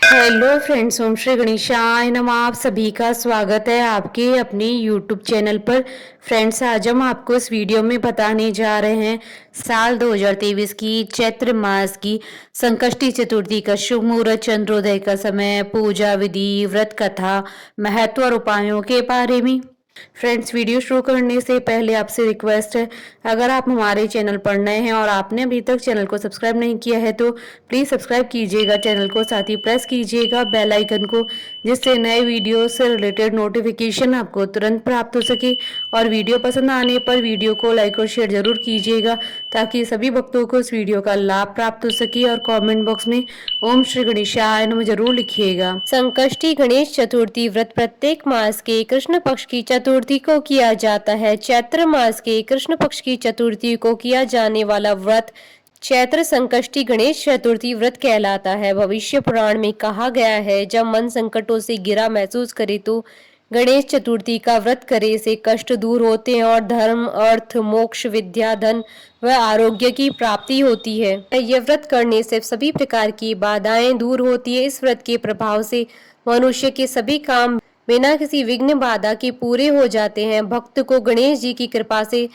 Hello friends, ओम श्री गणेशाय नमः। आप सभी का स्वागत है आपके अपने यूट्यूब चैनल पर। फ्रेंड्स, आज हम आपको इस वीडियो में बताने जा रहे हैं साल 2023 की चैत्र मास की संकष्टी चतुर्थी का शुभ मुहूर्त, चंद्रोदय का समय, पूजा विधि, व्रत कथा, महत्व और उपायों के बारे में। फ्रेंड्स, वीडियो शुरू करने से पहले आपसे रिक्वेस्ट है, अगर आप हमारे चैनल पर नए हैं और आपने अभी तक चैनल को सब्सक्राइब नहीं किया है तो प्लीज़ सब्सक्राइब कीजिएगा चैनल को, साथ ही प्रेस कीजिएगा बेल आइकन को, जिससे नए वीडियो से रिलेटेड नोटिफिकेशन आपको तुरंत प्राप्त हो सके। और वीडियो पसंद आने पर वीडियो को लाइक और शेयर जरूर कीजिएगा ताकि सभी भक्तों को इस वीडियो का लाभ प्राप्त हो सके। और कमेंट बॉक्स में ओम श्री गणेशाय नमः जरूर लिखिएगा। संकष्टी गणेश चतुर्थी व्रत प्रत्येक मास के कृष्ण पक्ष की चतुर्थी को किया जाता है। चैत्र मास के कृष्ण पक्ष की चतुर्थी को किया जाने वाला व्रत चैत्र संकष्टी गणेश चतुर्थी व्रत कहलाता है। भविष्य पुराण में कहा गया है, जब मन संकटों से घिरा महसूस करे तो गणेश चतुर्थी का व्रत करे, इससे कष्ट दूर होते हैं और धर्म, अर्थ, मोक्ष, विद्या, धन व आरोग्य की प्राप्ति होती है। यह व्रत करने से सभी प्रकार की बाधाएं दूर होती है। इस व्रत के प्रभाव से मनुष्य के सभी काम बिना किसी विघ्न बाधा के पूरे हो जाते हैं। भक्त को गणेश जी की कृपा से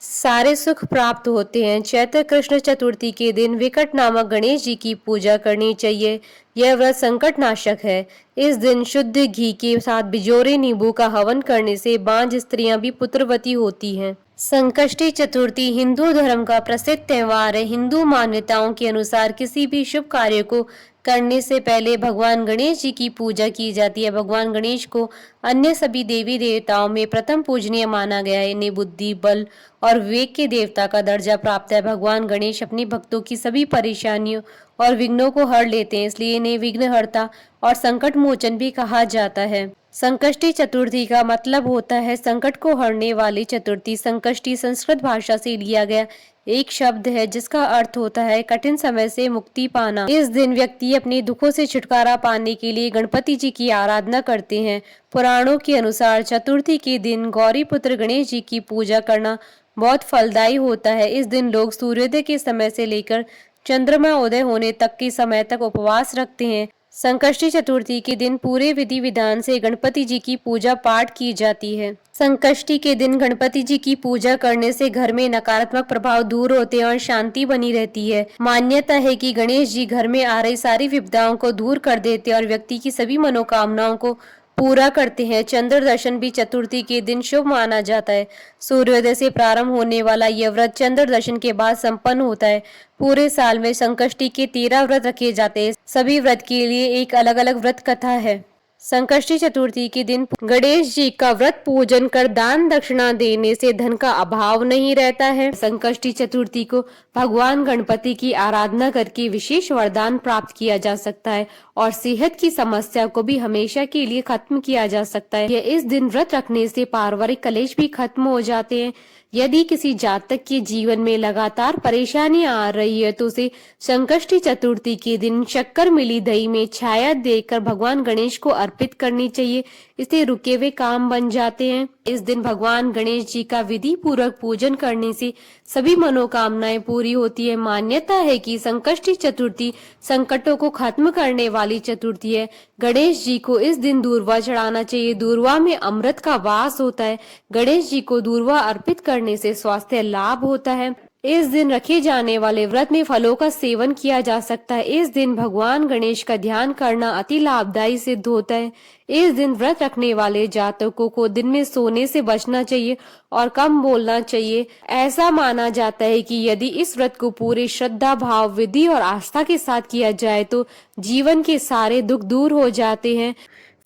सारे सुख प्राप्त होते हैं। चैत्र कृष्ण चतुर्थी के दिन विकट नामक गणेश जी की पूजा करनी चाहिए। यह व्रत संकट नाशक है। इस दिन शुद्ध घी के साथ बिजोरे नींबू का हवन करने से बांझ स्त्रियां भी पुत्रवती होती हैं। संकष्टी चतुर्थी हिंदू धर्म का प्रसिद्ध त्योहार है। हिंदू मान्यताओं के अनुसार किसी भी शुभ कार्य को करने से पहले भगवान गणेश जी की पूजा की जाती है। भगवान गणेश को अन्य सभी देवी देवताओं में प्रथम पूजनीय माना गया है। इन्हें बुद्धि, बल और विवेक के देवता का दर्जा प्राप्त है। भगवान गणेश अपने भक्तों की सभी परेशानियों और विघ्नों को हर लेते हैं, इसलिए इन्हें विघ्नहर्ता और संकट मोचन भी कहा जाता है। संकष्टी चतुर्थी का मतलब होता है संकट को हरने वाली चतुर्थी। संकष्टी संस्कृत भाषा से लिया गया एक शब्द है जिसका अर्थ होता है कठिन समय से मुक्ति पाना। इस दिन व्यक्ति अपने दुखों से छुटकारा पाने के लिए गणपति जी की आराधना करते हैं। पुराणों के अनुसार चतुर्थी के दिन गौरी पुत्र गणेश जी की पूजा करना बहुत फलदायी होता है। इस दिन लोग सूर्योदय के समय से लेकर चंद्रमा उदय होने तक के समय तक उपवास रखते हैं। संकष्टी चतुर्थी के दिन पूरे विधि विधान से गणपति जी की पूजा पाठ की जाती है। संकष्टी के दिन गणपति जी की पूजा करने से घर में नकारात्मक प्रभाव दूर होते हैं और शांति बनी रहती है। मान्यता है कि गणेश जी घर में आ रही सारी विपदाओं को दूर कर देते हैं और व्यक्ति की सभी मनोकामनाओं को पूरा करते हैं। चंद्र दर्शन भी चतुर्थी के दिन शुभ माना जाता है। सूर्योदय से प्रारंभ होने वाला यह व्रत चंद्र दर्शन के बाद संपन्न होता है। पूरे साल में संकष्टी के 13 व्रत रखे जाते हैं। सभी व्रत के लिए एक अलग अलग व्रत कथा है। संकष्टी चतुर्थी के दिन गणेश जी का व्रत पूजन कर दान दक्षिणा देने से धन का अभाव नहीं रहता है। संकष्टी चतुर्थी को भगवान गणपति की आराधना करके विशेष वरदान प्राप्त किया जा सकता है और सेहत की समस्या को भी हमेशा के लिए खत्म किया जा सकता है। इस दिन व्रत रखने से पारिवारिक कलेश भी खत्म हो जाते हैं। यदि किसी जातक के जीवन में लगातार परेशानियां आ रही है तो उसे संकष्टी चतुर्थी के दिन शक्कर मिली दही में छाया देकर भगवान गणेश को अर्पित करनी चाहिए। इससे रुके हुए काम बन जाते हैं। इस दिन भगवान गणेश जी का विधि पूर्वक पूजन करने से सभी मनोकामनाएं पूरी होती है। मान्यता है कि संकष्टी चतुर्थी संकटों को खत्म करने वाली चतुर्थी है। गणेश जी को इस दिन दूर्वा चढ़ाना चाहिए। दूर्वा में अमृत का वास होता है। गणेश जी को दूर्वा अर्पित करने से स्वास्थ्य लाभ होता है। इस दिन रखे जाने वाले व्रत में फलों का सेवन किया जा सकता है। इस दिन भगवान गणेश का ध्यान करना अति लाभदायी सिद्ध होता है। इस दिन व्रत रखने वाले जातकों को दिन में सोने से बचना चाहिए और कम बोलना चाहिए। ऐसा माना जाता है कि यदि इस व्रत को पूरे श्रद्धा, भाव, विधि और आस्था के साथ किया जाए तो जीवन के सारे दुख दूर हो जाते हैं।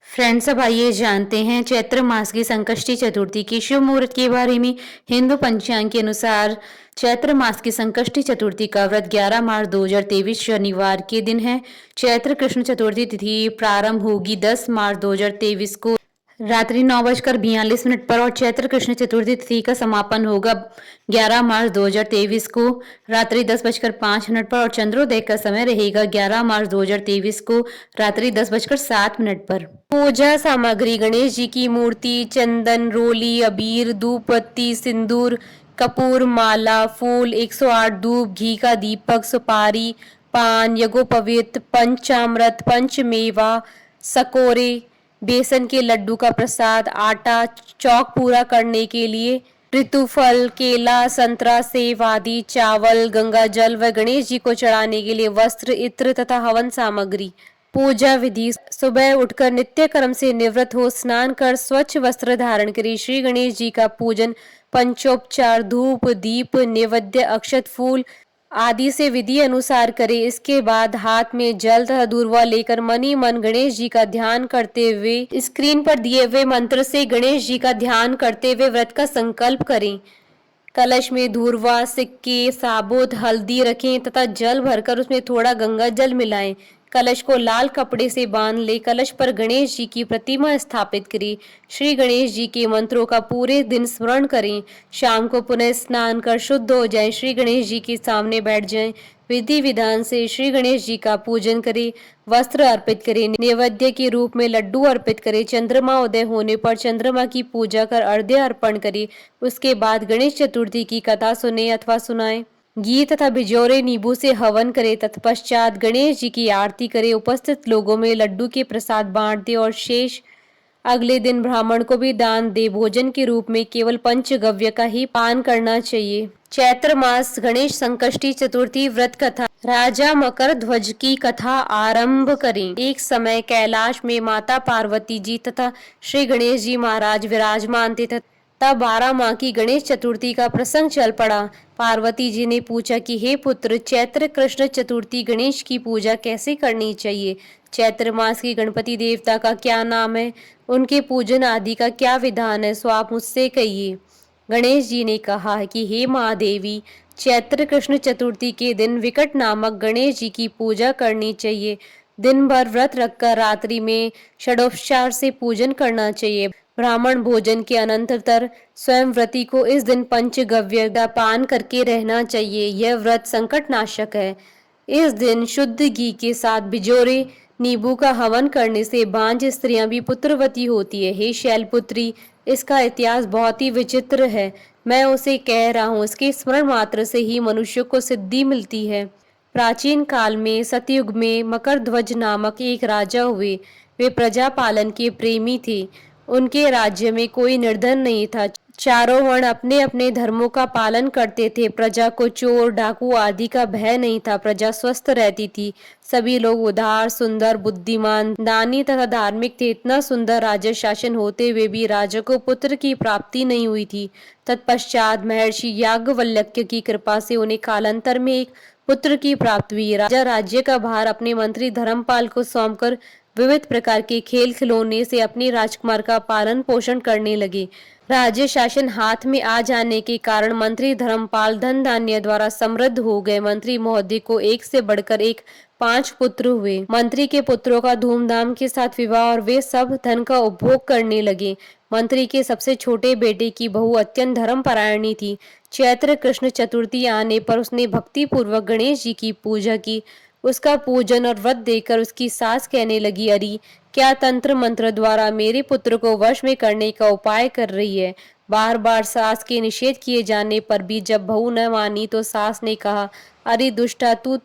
फ्रेंड्स, अब आइए जानते हैं चैत्र मास की संकष्टी चतुर्थी की शुभ मुहूर्त के बारे में। हिंदू पंचांग के अनुसार चैत्र मास की संकष्टी चतुर्थी का व्रत 11 मार्च 2023 शनिवार के दिन है। चैत्र कृष्ण चतुर्थी तिथि प्रारंभ होगी 10 मार्च 2023 को रात्रि 9:42 पर और चैत्र कृष्ण चतुर्थी तिथि का समापन होगा 11 मार्च 2023 को रात्रि 10:05 पर और चंद्रोदय का समय रहेगा 11 मार्च 2023 को रात्रि 10:07 पर। पूजा सामग्री: गणेश जी की मूर्ति, चंदन, रोली, अबीर, धूप बत्ती, सिंदूर, कपूर, माला, फूल, 108 धूप, घी का दीपक, सुपारी, पान, यज्ञोपवीत, पंचामृत, पंचमेवा, सकोरे, बेसन के लड्डू का प्रसाद, आटा, चौक पूरा करने के लिए ऋतुफल, केला, संतरा, सेब आदि, चावल, गंगा जल व गणेश जी को चढ़ाने के लिए वस्त्र, इत्र तथा हवन सामग्री। पूजा विधि: सुबह उठकर नित्य कर्म से निवृत्त हो स्नान कर स्वच्छ वस्त्र धारण करें। श्री गणेश जी का पूजन पंचोपचार, धूप, दीप, नैवेद्य, अक्षत, फूल आदि से विधि अनुसार करें। इसके बाद हाथ में जल तथा दूर्वा लेकर मन ही मन गणेश जी का ध्यान करते हुए स्क्रीन पर दिए हुए मंत्र से गणेश जी का ध्यान करते हुए व्रत का संकल्प करें। कलश में धूर्वा, सिक्के, साबुत हल्दी रखें तथा जल भरकर उसमें थोड़ा गंगा जल मिलाएं। कलश को लाल कपड़े से बांध ले। कलश पर गणेश जी की प्रतिमा स्थापित करें। श्री गणेश जी के मंत्रों का पूरे दिन स्मरण करें। शाम को पुनः स्नान कर शुद्ध हो जाएं। श्री गणेश जी के सामने बैठ जाएं। विधि विधान से श्री गणेश जी का पूजन करें। वस्त्र अर्पित करें। नैवेद्य के रूप में लड्डू अर्पित करें। चंद्रमा उदय होने पर चंद्रमा की पूजा कर अर्घ्य अर्पण करें। उसके बाद गणेश चतुर्थी की कथा सुने अथवा सुनाएं। घी तथा बिजोरे नींबू से हवन करे। तत्पश्चात गणेश जी की आरती करे। उपस्थित लोगों में लड्डू के प्रसाद बांट दे और शेष अगले दिन ब्राह्मण को भी दान दे। भोजन के रूप में केवल पंचगव्य का ही पान करना चाहिए। चैत्र मास गणेश संकष्टी चतुर्थी व्रत कथा। राजा मकर ध्वज की कथा आरंभ करें। एक समय कैलाश में माता पार्वती जी तथा श्री गणेश जी महाराज विराजमान थे। तब 12 माह की गणेश चतुर्थी का प्रसंग चल पड़ा। पार्वती जी ने पूछा कि हे पुत्र, चैत्र कृष्ण चतुर्थी गणेश की पूजा कैसे करनी चाहिए? चैत्र मास की गणपति देवता का क्या नाम है? उनके पूजन आदि का क्या विधान है? सो आप मुझसे कहिए। गणेश जी ने कहा कि हे महादेवी, चैत्र कृष्ण चतुर्थी के दिन विकट नामक गणेश जी की पूजा करनी चाहिए। दिन भर व्रत रखकर रात्रि में षडोपचार से पूजन करना चाहिए। ब्राह्मण भोजन के अनंतर स्वयं व्रती को इस दिन पंचगव्य का पान करके रहना चाहिए। यह व्रत संकट नाशक है। इस दिन शुद्ध घी के साथ बिजोरे नींबू का हवन करने से बांझ स्त्रियां भी पुत्रवती होती है। हे शैलपुत्री, इसका इतिहास बहुत ही विचित्र है। मैं उसे कह रहा हूँ, इसके स्मरण मात्र से ही मनुष्य को सिद्धि मिलती है। प्राचीन काल में सतयुग में मकरध्वज नामक एक राजा हुए। वे प्रजा पालन के प्रेमी थे। उनके राज्य में कोई निर्धन नहीं था। चारों वर्ण अपने अपने धर्मों का पालन करते थे। प्रजा को चोर डाकू आदि का भय नहीं था। प्रजा स्वस्थ रहती थी। सभी लोग उदार, सुंदर, बुद्धिमान, दानी तथा धार्मिक थे। इतना सुंदर राज्य शासन होते हुए भी राजा को पुत्र की प्राप्ति नहीं हुई थी। तत्पश्चात महर्षि याज्ञवल्क्य की कृपा से उन्हें कालांतर में एक पुत्र की प्राप्ति हुई। राजा राज्य का भार अपने मंत्री धर्मपाल को सौंपकर विविध प्रकार के खेल खिलौने से अपने राजकुमार का पालन पोषण करने लगे। राज्य शासन हाथ में आ जाने के कारण मंत्री धर्मपाल धन धान्य द्वारा समृद्ध हो गए। मंत्री महोदय को एक से बढ़कर एक 5 पुत्र हुए। मंत्री के पुत्रों का धूमधाम के साथ विवाह और वे सब धन का उपभोग करने लगे। मंत्री के सबसे छोटे बेटे की बहू अत्यंत धर्मपरायणी थी। चैत्र कृष्ण चतुर्थी आने पर उसने भक्ति पूर्वक गणेश जी की पूजा की। उसका पूजन और व्रत देकर उसकी सास कहने लगी, अरे क्या तंत्र मंत्र द्वारा मेरे पुत्र को वश में करने का उपाय कर रही है। बार बार सास के निषेध किए जाने पर भी जब बहू न मानी तो सास ने कहा, अरे दुष्टा, तू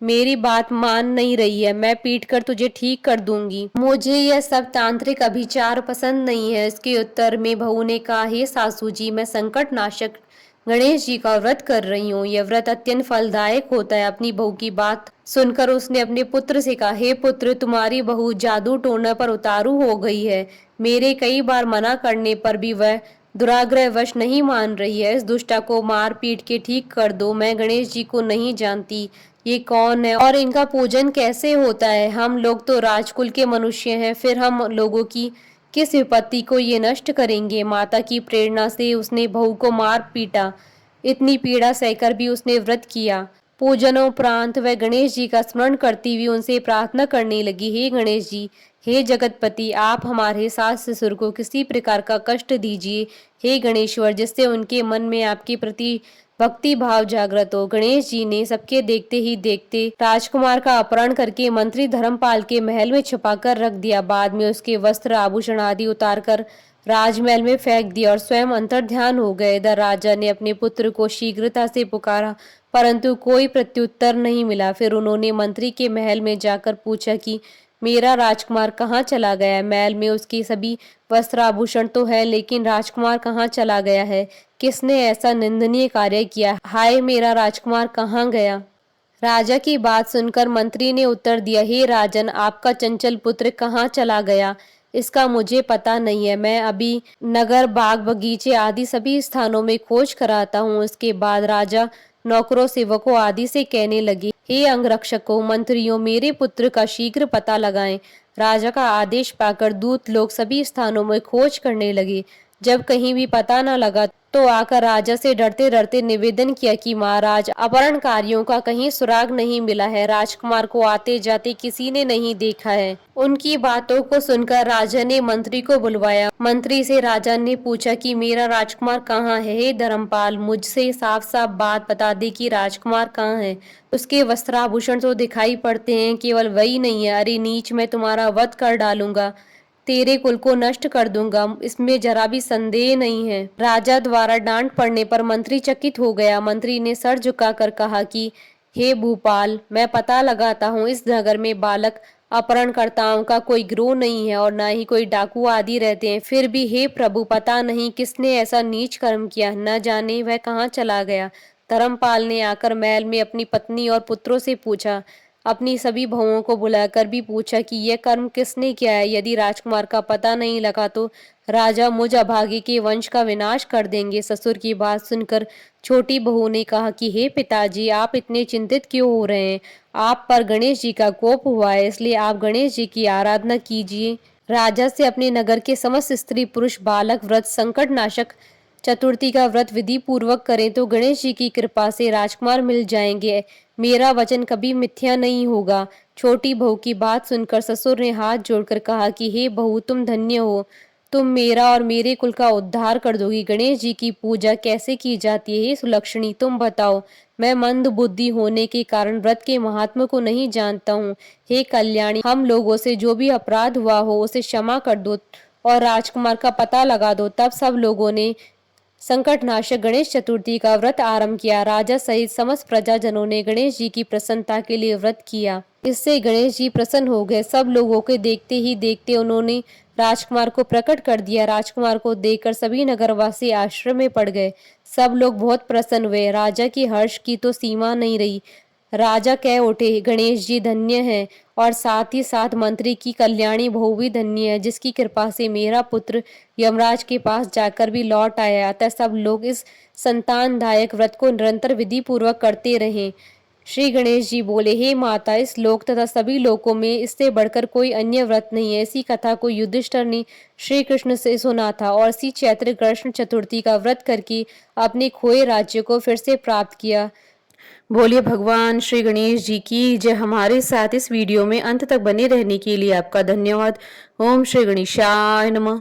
मेरी बात मान नहीं रही है। मैं पीट कर तुझे ठीक कर दूंगी। मुझे यह सब तांत्रिक अभिचार पसंद नहीं है। इसके उत्तर में बहू ने कहा, हे सासू जी, मैं संकट नाशक गणेश जी का व्रत कर रही हूँ। यह व्रत अत्यंत फलदायक होता है। अपनी बहू की बात सुनकर उसने अपने पुत्र से कहा, हे पुत्र, तुम्हारी बहू जादू टोना पर उतारू हो गई है। मेरे कई बार मना करने पर भी वह दुराग्रह वश नहीं मान रही है। इस दुष्टा को मार पीट के ठीक कर दो। मैं गणेश जी को नहीं जानती, ये कौन है और इनका पूजन कैसे होता है। हम लोग तो राजकुल के मनुष्य हैं, फिर हम लोगों की किस विपत्ति को ये नष्ट करेंगे। माता की प्रेरणा से उसने बहू को मार पीटा। इतनी पीड़ा सहकर भी उसने व्रत किया। पूजनोपरांत वह गणेश जी का स्मरण करती हुई उनसे प्रार्थना करने लगी, हे गणेश जी, हे जगतपति, आप हमारे सास ससुर को किसी प्रकार का कष्ट दीजिए। हे गणेश्वर, जिससे उनके मन में आपके प्रति भक्ति भाव जागृत हो। गणेश जी ने सबके देखते ही देखते राजकुमार का अपहरण करके मंत्री धर्मपाल के महल में छुपा कर रख दिया। बाद में उसके वस्त्र आभूषण आदि उतार कर राजमहल में फेंक दिया और स्वयं अंतर्ध्यान हो गए। इधर राजा ने अपने पुत्र को शीघ्रता से पुकारा, परंतु कोई प्रत्युत्तर नहीं मिला। फिर उन्होंने मंत्री के महल में जाकर पूछा कि मेरा राजकुमार कहाँ चला गया है? महल में उसके सभी वस्त्र आभूषण तो है, लेकिन राजकुमार कहाँ चला गया है? किसने ऐसा निंदनीय कार्य किया? हाय, मेरा राजकुमार कहाँ गया? राजा की बात सुनकर मंत्री ने उत्तर दिया, हे राजन, आपका चंचल पुत्र कहाँ चला गया इसका मुझे पता नहीं है। मैं अभी नगर, बाग, बगीचे आदि सभी स्थानों में खोज कराता हूँ। उसके बाद राजा नौकरों, सेवकों आदि से कहने लगे, हे अंगरक्षकों, मंत्रियों, मेरे पुत्र का शीघ्र पता लगाएं। राजा का आदेश पाकर दूत लोग सभी स्थानों में खोज करने लगे। जब कहीं भी पता न लगा तो आकर राजा से डरते डरते निवेदन किया कि महाराज, अपहरणकारियों का कहीं सुराग नहीं मिला है। राजकुमार को आते जाते किसी ने नहीं देखा है। उनकी बातों को सुनकर राजा ने मंत्री को बुलवाया। मंत्री से राजा ने पूछा कि मेरा राजकुमार कहाँ है? हे धर्मपाल, मुझसे साफ साफ बात बता दे कि राजकुमार कहाँ है। उसके वस्त्राभूषण तो दिखाई पड़ते हैं, केवल वही नहीं है। अरे नीच, मैं तुम्हारा वध कर डालूंगा, तेरे कुल को नष्ट कर दूंगा, इसमें जरा भी संदेह नहीं है। राजा द्वारा डांट पड़ने पर मंत्री चकित हो गया। मंत्री ने सर झुकाकर कहा कि हे भूपाल, मैं पता लगाता हूँ, इस नगर में बालक अपहरणकर्ताओं का कोई गिरोह नहीं है और न ही कोई डाकू आदि रहते हैं। फिर भी हे प्रभु, पता नहीं किसने ऐसा नीच कर्म किया, न जाने वह कहाँ चला गया। धर्मपाल ने आकर महल में अपनी पत्नी और पुत्रों से पूछा, अपनी सभी बहुओं को बुलाकर भी पूछा कि यह कर्म किसने किया है। यदि राजकुमार का पता नहीं लगा तो राजा मुझ अभागे के वंश का विनाश कर देंगे। ससुर की बात सुनकर छोटी बहू ने कहा कि हे पिताजी, आप इतने चिंतित क्यों हो रहे हैं? आप पर गणेश जी का कोप हुआ है, इसलिए आप गणेश जी की आराधना कीजिए। राजा से अपने नगर के समस्त स्त्री पुरुष बालक व्रत संकट नाशक चतुर्थी का व्रत विधि पूर्वक करें तो गणेश जी की कृपा से राजकुमार मिल जाएंगे। मेरा वचन कभी मिथ्या नहीं होगा। छोटी बहू की बात सुनकर ससुर ने हाथ जोड़कर कहा कि हे बहू, तुम धन्य हो, तुम मेरा और मेरे कुल का उद्धार कर दोगी। गणेश जी की पूजा कैसे की जाती है? हे सुलक्षणी, तुम बताओ। मैं मंद बुद्धि होने के कारण व्रत के महात्म को नहीं जानता हूँ। हे कल्याणी, हम लोगों से जो भी अपराध हुआ हो उसे क्षमा कर दो और राजकुमार का पता लगा दो। तब सब लोगों ने संकटनाशक गणेश चतुर्थी का व्रत आरंभ किया। राजा सहित समस्त प्रजाजनों ने गणेश जी की प्रसन्नता के लिए व्रत किया। इससे गणेश जी प्रसन्न हो गए। सब लोगों के देखते ही देखते उन्होंने राजकुमार को प्रकट कर दिया। राजकुमार को देखकर सभी नगरवासी आश्चर्य में पड़ गए। सब लोग बहुत प्रसन्न हुए। राजा की हर्ष की तो सीमा नहीं रही। राजा कह उठे, गणेश जी धन्य हैं और साथ ही साथ मंत्री की कल्याणी बहू भी धन्य है, जिसकी कृपा से मेरा पुत्र यमराज के पास जाकर भी लौट आया। अतः सब लोग इस संतानदायक व्रत को निरंतर विधि पूर्वक करते रहें। श्री गणेश जी बोले, हे माता, इस लोक तथा सभी लोकों में इससे बढ़कर कोई अन्य व्रत नहीं है। इसी कथा को युधिष्ठिर ने श्री कृष्ण से सुना था और इसी चैत्र कृष्ण चतुर्थी का व्रत करके अपने खोए राज्य को फिर से प्राप्त किया। बोलिए भगवान श्री गणेश जी की जय। हमारे साथ इस वीडियो में अंत तक बने रहने के लिए आपका धन्यवाद। ओम श्री गणेशाय नमः।